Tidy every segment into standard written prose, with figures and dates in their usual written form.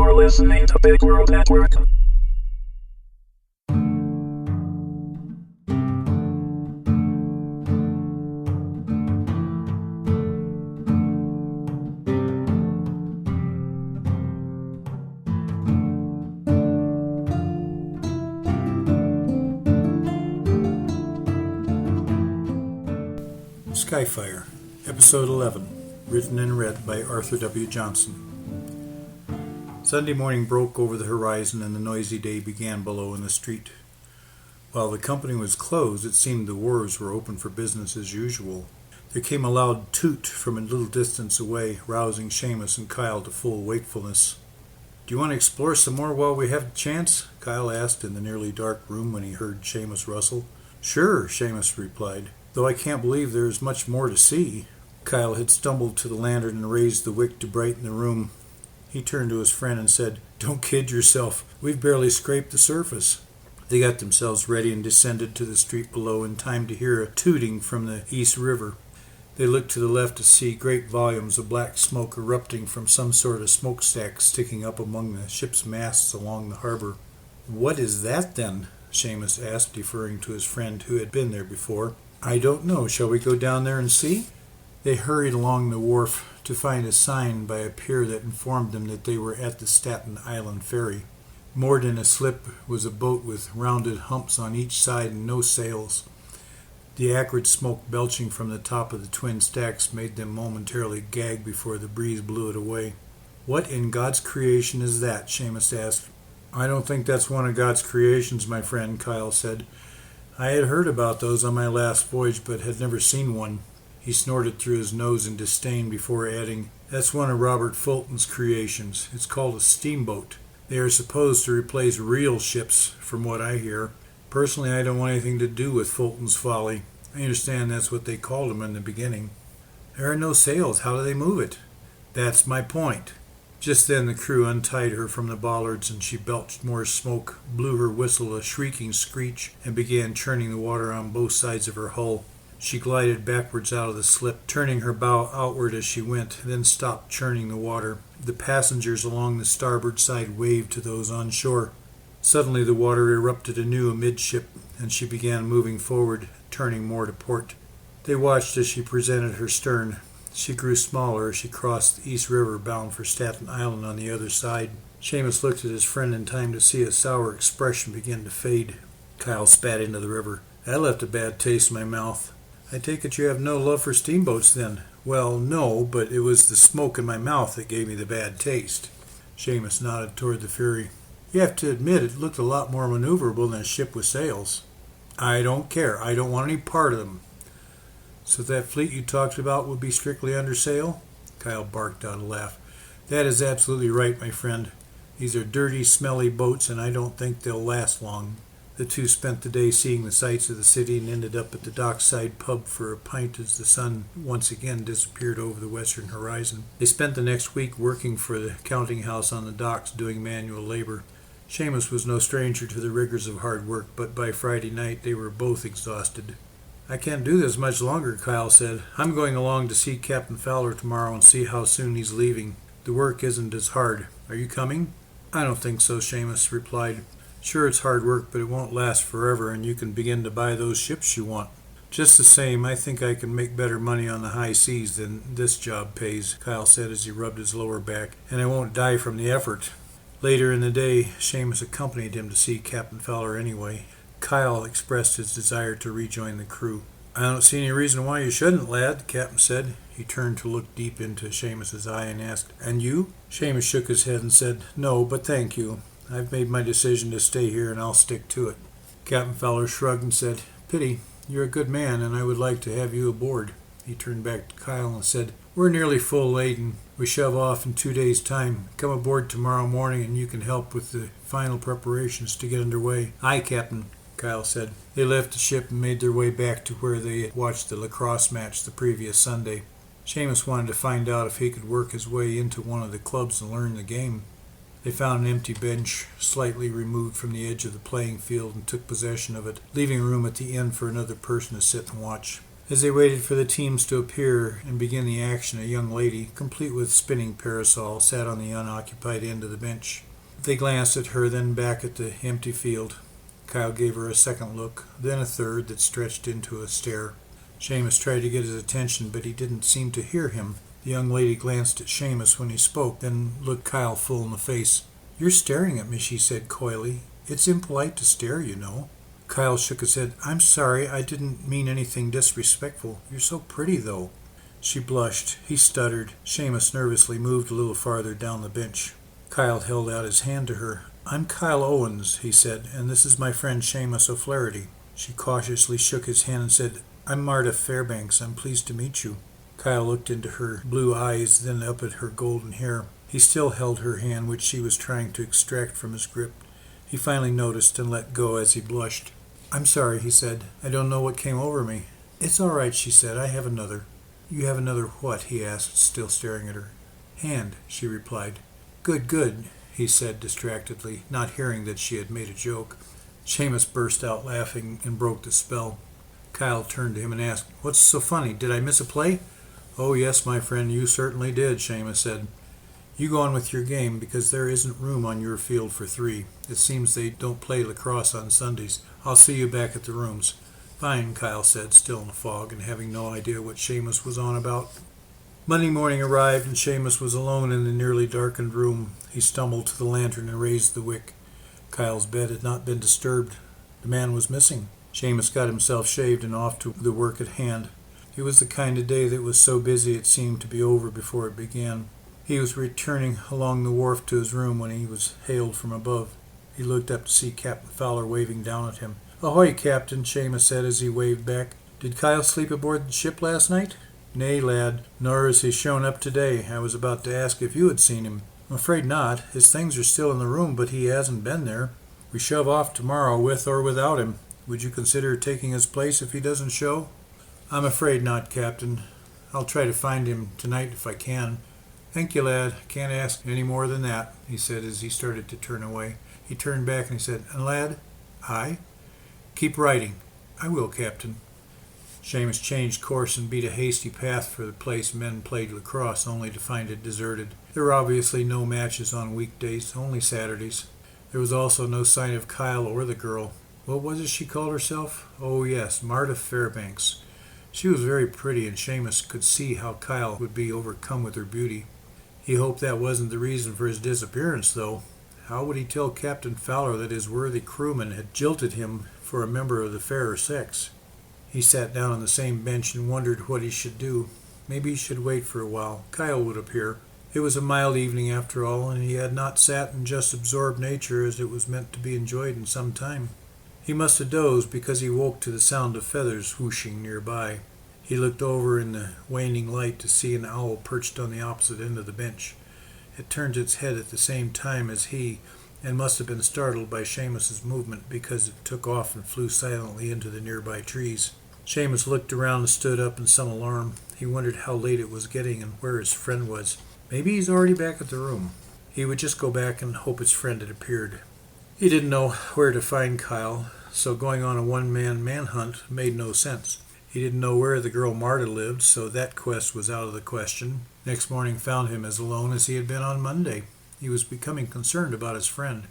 You're listening to Big World Network. Skyfire, Episode 11, written and read by Arthur W. Johnson. Sunday morning broke over the horizon and the noisy day began below in the street. While the company was closed, it seemed the wharves were open for business as usual. There came a loud toot from a little distance away, rousing Seamus and Kyle to full wakefulness. "Do you want to explore some more while we have the chance?" Kyle asked in the nearly dark room when he heard Seamus rustle. "Sure," Seamus replied, "though I can't believe there is much more to see." Kyle had stumbled to the lantern and raised the wick to brighten the room. He turned to his friend and said, "Don't kid yourself. We've barely scraped the surface." They got themselves ready and descended to the street below in time to hear a tooting from the East River. They looked to the left to see great volumes of black smoke erupting from some sort of smokestack sticking up among the ship's masts along the harbor. "What is that, then?" Seamus asked, deferring to his friend who had been there before. "I don't know. Shall we go down there and see?" They hurried along the wharf to find a sign by a pier that informed them that they were at the Staten Island ferry. Moored in a slip was a boat with rounded humps on each side and no sails. The acrid smoke belching from the top of the twin stacks made them momentarily gag before the breeze blew it away. "What in God's creation is that?" Seamus asked. "I don't think that's one of God's creations, my friend," Kyle said. "I had heard about those on my last voyage, but had never seen one." He snorted through his nose in disdain before adding, "That's one of Robert Fulton's creations. It's called a steamboat. They are supposed to replace real ships, from what I hear. Personally, I don't want anything to do with Fulton's folly. I understand that's what they called him in the beginning." "There are no sails. How do they move it?" "That's my point." Just then the crew untied her from the bollards, and she belched more smoke, blew her whistle a shrieking screech, and began churning the water on both sides of her hull. She glided backwards out of the slip, turning her bow outward as she went, then stopped churning the water. The passengers along the starboard side waved to those on shore. Suddenly the water erupted anew amidship, and she began moving forward, turning more to port. They watched as she presented her stern. She grew smaller as she crossed the East River, bound for Staten Island on the other side. Seamus looked at his friend in time to see a sour expression begin to fade. Kyle spat into the river. "That left a bad taste in my mouth." "I take it you have no love for steamboats, then?" "Well, no, but it was the smoke in my mouth that gave me the bad taste." Seamus nodded toward the ferry. "You have to admit it looked a lot more maneuverable than a ship with sails." "I don't care. I don't want any part of them." "So that fleet you talked about would be strictly under sail?" Kyle barked out a laugh. "That is absolutely right, my friend. These are dirty, smelly boats, and I don't think they'll last long." The two spent the day seeing the sights of the city and ended up at the dockside pub for a pint as the sun once again disappeared over the western horizon. They spent the next week working for the counting house on the docks doing manual labor. Seamus was no stranger to the rigors of hard work, but by Friday night they were both exhausted. "I can't do this much longer," Kyle said. "I'm going along to see Captain Fowler tomorrow and see how soon he's leaving. The work isn't as hard. Are you coming?" "I don't think so," Seamus replied. "Sure, it's hard work, but it won't last forever, and you can begin to buy those ships you want." "Just the same, I think I can make better money on the high seas than this job pays," Kyle said as he rubbed his lower back, "and I won't die from the effort." Later in the day, Seamus accompanied him to see Captain Fowler anyway. Kyle expressed his desire to rejoin the crew. "I don't see any reason why you shouldn't, lad," the captain said. He turned to look deep into Seamus's eye and asked, "And you?" Seamus shook his head and said, "No, but thank you. I've made my decision to stay here, and I'll stick to it." Captain Fowler shrugged and said, "Pity. You're a good man, and I would like to have you aboard." He turned back to Kyle and said, "We're nearly full laden. We shove off in 2 days' time. Come aboard tomorrow morning, and you can help with the final preparations to get underway." "Aye, Captain," Kyle said. They left the ship and made their way back to where they had watched the lacrosse match the previous Sunday. Seamus wanted to find out if he could work his way into one of the clubs and learn the game. They found an empty bench slightly removed from the edge of the playing field and took possession of it, leaving room at the end for another person to sit and watch. As they waited for the teams to appear and begin the action, a young lady, complete with spinning parasol, sat on the unoccupied end of the bench. They glanced at her, then back at the empty field. Kyle gave her a second look, then a third that stretched into a stare. Seamus tried to get his attention, but he didn't seem to hear him. The young lady glanced at Seamus when he spoke, then looked Kyle full in the face. "You're staring at me," she said coyly. "It's impolite to stare, you know." Kyle shook his head. "I'm sorry, I didn't mean anything disrespectful. You're so pretty, though." She blushed. He stuttered. Seamus nervously moved a little farther down the bench. Kyle held out his hand to her. "I'm Kyle Owens," he said, "and this is my friend Seamus O'Flaherty." She cautiously shook his hand and said, "I'm Marta Fairbanks. I'm pleased to meet you." Kyle looked into her blue eyes, then up at her golden hair. He still held her hand, which she was trying to extract from his grip. He finally noticed and let go as he blushed. "I'm sorry," he said. "I don't know what came over me." "It's all right," she said. "I have another." "You have another what?" he asked, still staring at her. "Hand," she replied. "Good, good," he said distractedly, not hearing that she had made a joke. Seamus burst out laughing and broke the spell. Kyle turned to him and asked, "What's so funny? Did I miss a play?" "Oh, yes, my friend, you certainly did," Seamus said. "You go on with your game, because there isn't room on your field for three. It seems they don't play lacrosse on Sundays. I'll see you back at the rooms." "Fine," Kyle said, still in a fog and having no idea what Seamus was on about. Monday morning arrived, and Seamus was alone in the nearly darkened room. He stumbled to the lantern and raised the wick. Kyle's bed had not been disturbed. The man was missing. Seamus got himself shaved and off to the work at hand. It was the kind of day that was so busy it seemed to be over before it began. He was returning along the wharf to his room when he was hailed from above. He looked up to see Captain Fowler waving down at him. "Ahoy, Captain," Seamus said as he waved back. "Did Kyle sleep aboard the ship last night?" "Nay, lad, nor has he shown up today. I was about to ask if you had seen him." "I'm afraid not. His things are still in the room, but he hasn't been there. We shove off tomorrow with or without him. Would you consider taking his place if he doesn't show?" "I'm afraid not, Captain. I'll try to find him tonight if I can." "Thank you, lad. Can't ask any more than that," he said as he started to turn away. He turned back and he said, "And lad?" "Aye?" "Keep writing." "I will, Captain." Seamus changed course and beat a hasty path for the place men played lacrosse, only to find it deserted. There were obviously no matches on weekdays, only Saturdays. There was also no sign of Kyle or the girl. What was it she called herself? Oh, yes, Marta Fairbanks. She was very pretty, and Seamus could see how Kyle would be overcome with her beauty. He hoped that wasn't the reason for his disappearance, though. How would he tell Captain Fowler that his worthy crewman had jilted him for a member of the fairer sex? He sat down on the same bench and wondered what he should do. Maybe he should wait for a while. Kyle would appear. It was a mild evening after all, and he had not sat and just absorbed nature as it was meant to be enjoyed in some time. He must have dozed because he woke to the sound of feathers whooshing nearby. He looked over in the waning light to see an owl perched on the opposite end of the bench. It turned its head at the same time as he, and must have been startled by Seamus's movement because it took off and flew silently into the nearby trees. Seamus looked around and stood up in some alarm. He wondered how late it was getting and where his friend was. Maybe he's already back at the room. He would just go back and hope his friend had appeared. He didn't know where to find Kyle, so going on a one-man manhunt made no sense. He didn't know where the girl Marta lived, so that quest was out of the question. Next morning found him as alone as he had been on Monday. He was becoming concerned about his friend.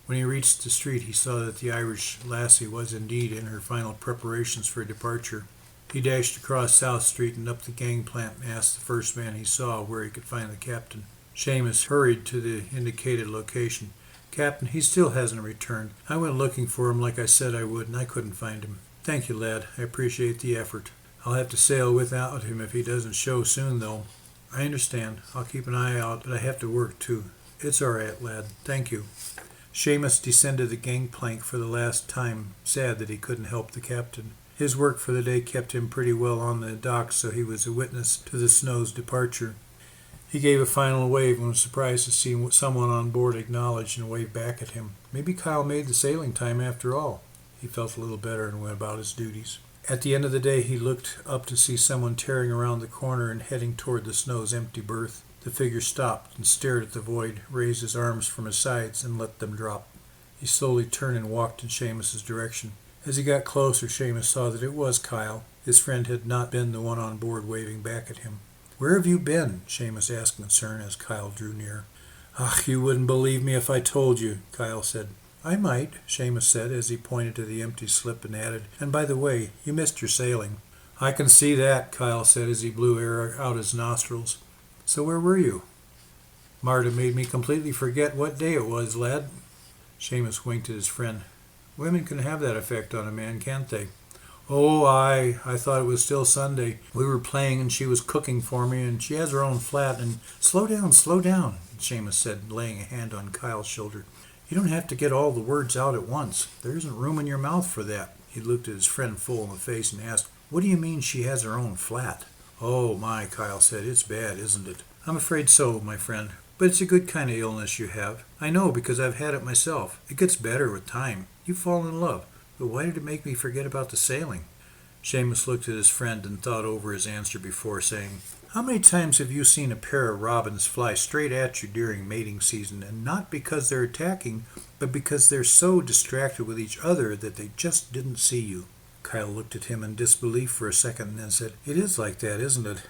When he reached the street, he saw that the Irish lassie was indeed in her final preparations for departure. He dashed across South Street and up the gangplank and asked the first man he saw where he could find the captain. Seamus hurried to the indicated location. "Captain, he still hasn't returned. I went looking for him like I said I would, and I couldn't find him." "Thank you, lad. I appreciate the effort. I'll have to sail without him if he doesn't show soon, though." "I understand. I'll keep an eye out, but I have to work, too." "It's all right, lad. Thank you." Seamus descended the gangplank for the last time, sad that he couldn't help the captain. His work for the day kept him pretty well on the dock, so he was a witness to the Snow's departure. He gave a final wave and was surprised to see someone on board acknowledge and wave back at him. Maybe Kyle made the sailing time after all. He felt a little better and went about his duties. At the end of the day, he looked up to see someone tearing around the corner and heading toward the Snow's empty berth. The figure stopped and stared at the void, raised his arms from his sides, and let them drop. He slowly turned and walked in Seamus's direction. As he got closer, Seamus saw that it was Kyle. His friend had not been the one on board waving back at him. "Where have you been?" Seamus asked in concern as Kyle drew near. "Ach, you wouldn't believe me if I told you," Kyle said. "I might," Seamus said as he pointed to the empty slip and added, "and by the way, you missed your sailing." "I can see that," Kyle said as he blew air out his nostrils. "So where were you?" "Marta made me completely forget what day it was, lad." Seamus winked at his friend. "Women can have that effect on a man, can't they?" "Oh, I thought it was still Sunday. We were playing and she was cooking for me, and she has her own flat, and—" Slow down, Seamus said, laying a hand on Kyle's shoulder. "You don't have to get all the words out at once. There isn't room in your mouth for that." He looked at his friend full in the face and asked, "What do you mean she has her own flat?" "Oh, my," Kyle said. "It's bad, isn't it?" "I'm afraid so, my friend. But it's a good kind of illness you have. I know, because I've had it myself. It gets better with time. You fall in love. But why did it make me forget about the sailing?" Seamus looked at his friend and thought over his answer before saying, "How many times have you seen a pair of robins fly straight at you during mating season, and not because they're attacking, but because they're so distracted with each other that they just didn't see you?" Kyle looked at him in disbelief for a second and then said, "It is like that, isn't it?"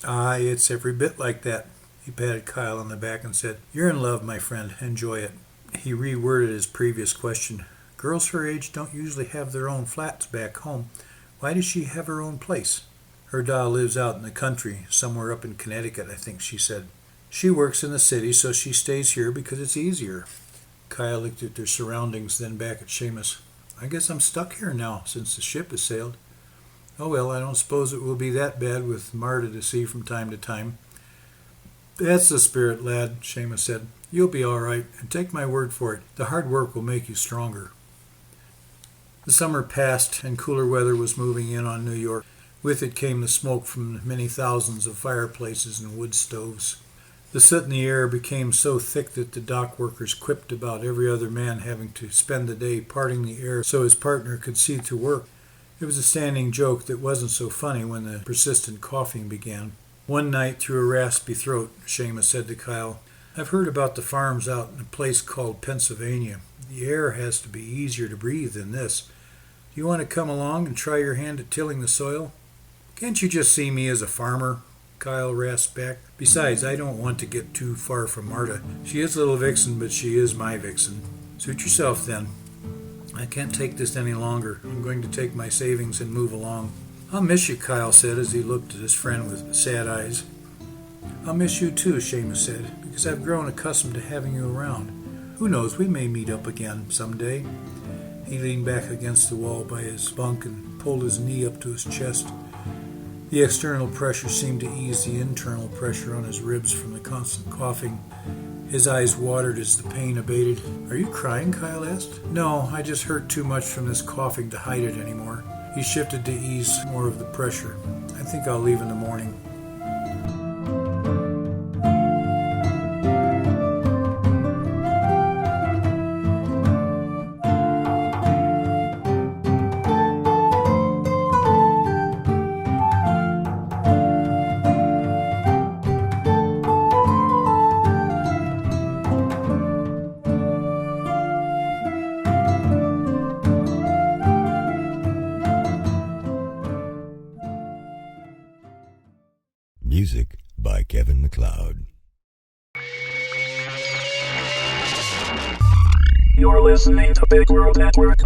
"Aye, it's every bit like that." He patted Kyle on the back and said, "You're in love, my friend. Enjoy it." He reworded his previous question. "Girls her age don't usually have their own flats back home. Why does she have her own place?" "Her doll lives out in the country, somewhere up in Connecticut, I think," she said. "She works in the city, so she stays here because it's easier." Kyle looked at their surroundings, then back at Seamus. "I guess I'm stuck here now, since the ship has sailed." "Oh well, I don't suppose it will be that bad with Marta to see from time to time." "That's the spirit, lad," Seamus said. "You'll be all right, and take my word for it, the hard work will make you stronger." The summer passed, and cooler weather was moving in on New York. With it came the smoke from many thousands of fireplaces and wood stoves. The soot in the air became so thick that the dock workers quipped about every other man having to spend the day parting the air so his partner could see to work. It was a standing joke that wasn't so funny when the persistent coughing began. One night, through a raspy throat, Seamus said to Kyle, "I've heard about the farms out in a place called Pennsylvania. The air has to be easier to breathe than this. Do you want to come along and try your hand at tilling the soil?" "Can't you just see me as a farmer?" Kyle rasped back. "Besides, I don't want to get too far from Marta. She is little Vixen, but she is my Vixen. Suit yourself, then. I can't take this any longer. I'm going to take my savings and move along." "I'll miss you," Kyle said as he looked at his friend with sad eyes. "I'll miss you too," Seamus said, "because I've grown accustomed to having you around. Who knows, we may meet up again some day." He leaned back against the wall by his bunk and pulled his knee up to his chest. The external pressure seemed to ease the internal pressure on his ribs from the constant coughing. His eyes watered as the pain abated. "Are you crying?" Kyle asked. "No, I just hurt too much from this coughing to hide it anymore." He shifted to ease more of the pressure. "I think I'll leave in the morning." Music by Kevin MacLeod. You're listening to Big World Network.